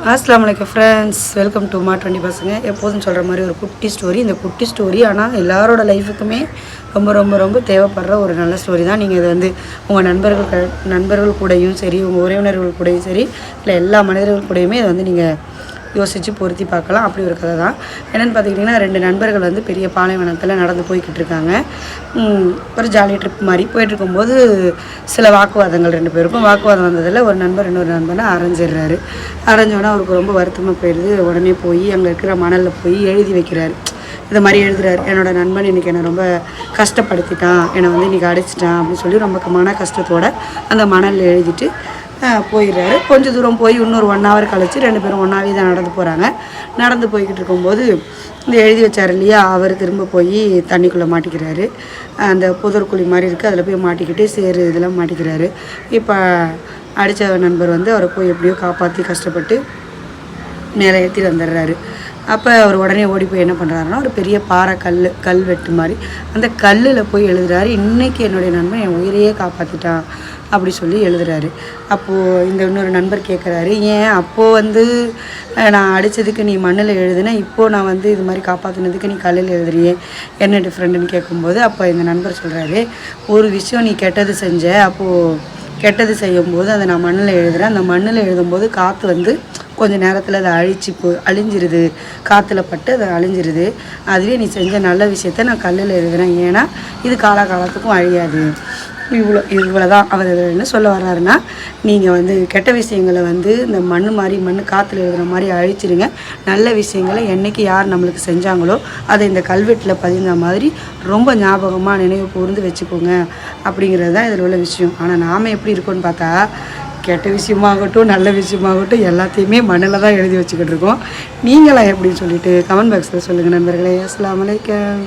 அஸ்ஸலாமு அலைக்கும் friends, welcome to மா20 பசங்க. எப்போதும் சொல்கிற மாதிரி ஒரு குட்டி ஸ்டோரி. இந்த குட்டி ஸ்டோரி ஆனால் எல்லாரோட லைஃபுக்குமே ரொம்ப ரொம்ப ரொம்ப தேவைப்படுற ஒரு நல்ல ஸ்டோரி தான். நீங்கள் இதை உங்கள் நண்பர்கள் கூடயும் சரி, உங்கள் உறவினர்கள் கூடயும் சரி, இல்லை எல்லா மனிதர்கள் கூடயுமே இதை நீங்கள் யோசித்து பொருத்தி பார்க்கலாம். அப்படி ஒரு கதை தான். என்னென்னு பார்த்துக்கிட்டிங்கன்னா, 2 நண்பர்கள் பெரிய பாலைவனத்தில் நடந்து போய்கிட்டு இருக்காங்க. ஒரு ஜாலி ட்ரிப் மாதிரி போயிட்டுருக்கும்போது சில வாக்குவாதங்கள் 2 பேருக்கும். வாக்குவாதம் வந்ததில் ஒரு நண்பர் இன்னொரு நண்பனை அரைஞ்சிடுறாரு. அரைஞ்சோன்னா அவருக்கு ரொம்ப வருத்தமாக போயிடுது. உடனே போய் அங்கே இருக்கிற மணலில் போய் எழுதி வைக்கிறாரு. இந்த மாதிரி எழுதுறாரு, என்னோடய நண்பன் இன்றைக்கி என்னை ரொம்ப கஷ்டப்படுத்திட்டான், என்னை இன்றைக்கி அடிச்சிட்டான் அப்படின்னு சொல்லி ரொம்ப மன கஷ்டத்தோடு அந்த மணலில் எழுதிட்டு போயிடுறாரு. கொஞ்சம் தூரம் போய் இன்னொரு 1 hour கழிச்சு 2 பேரும் ஒன்றாவே தான் நடந்து போகிறாங்க. நடந்து போய்கிட்டு இருக்கும்போது இந்த எழுதி வச்சார் இல்லையா, அவர் திரும்ப போய் தண்ணிக்குள்ளே மாட்டிக்கிறாரு. அந்த புதற்குழி மாதிரி இருக்குது, அதில் போய் மாட்டிக்கிட்டு சேரு இதெல்லாம் மாட்டிக்கிறாரு. இப்போ அடித்த நண்பர் அவரை போய் எப்படியோ காப்பாற்றி கஷ்டப்பட்டு மேலே ஏற்றிட்டு வந்துடுறாரு. அப்போ அவர் உடனே ஓடி போய் என்ன பண்ணுறாருன்னா, ஒரு பெரிய பாறை கல்வெட்டு மாதிரி அந்த கல்லில் போய் எழுதுறாரு, இன்றைக்கி என்னுடைய நண்பன் என் உயிரையே காப்பாற்றிட்டான் அப்படி சொல்லி எழுதுறாரு. அப்போது இந்த இன்னொரு நண்பர் கேட்குறாரு, ஏன் அப்போது நான் அடித்ததுக்கு நீ மண்ணில் எழுதுனா, இப்போது நான் இது மாதிரி காப்பாற்றினதுக்கு நீ கல்லில் எழுதுறியே, என்ன டிஃப்ரெண்ட்டுன்னு கேட்கும்போது அப்போ இந்த நண்பர் சொல்கிறாரு, ஒரு விஷயம் நீ கெட்டது செஞ்ச, அப்போது கெட்டது செய்யும்போது அதை நான் மண்ணில் எழுதுகிறேன். அந்த மண்ணில் எழுதும்போது காற்று கொஞ்சம் நேரத்தில் அதை அழிஞ்சிருது, காற்றுல பட்டு அதை அழிஞ்சிருது. அதுவே நீ செஞ்ச நல்ல விஷயத்த நான் கல்லில் எழுதுகிறேன், ஏன்னா இது காலகாலத்துக்கும் அழியாது. இவ்வளோ தான். அவர் என்ன சொல்ல வர்றாருன்னா, நீங்கள் கெட்ட விஷயங்களை இந்த மண் காற்றுல எழுதுகிற மாதிரி அழிச்சிடுங்க. நல்ல விஷயங்களை என்றைக்கு யார் நம்மளுக்கு செஞ்சாங்களோ அதை இந்த கல்வெட்டில் பதிந்த மாதிரி ரொம்ப ஞாபகமாக நினைவு கூர்ந்து வச்சுக்கோங்க அப்படிங்கிறது தான் இதில் உள்ள விஷயம். ஆனால் நாம் எப்படி இருக்கோன்னு பார்த்தா, கெட்ட விஷயமாகட்டும் நல்ல விஷயமாகட்டும் எல்லாத்தையுமே மண்ணில் தான் எழுதி வச்சுக்கிட்டு இருக்கோம். நீங்களாம் எப்படின்னு சொல்லிட்டு கமெண்ட் பாக்ஸில் சொல்லுங்கள் நண்பர்களே. அஸ்ஸலாமு அலைக்கும்.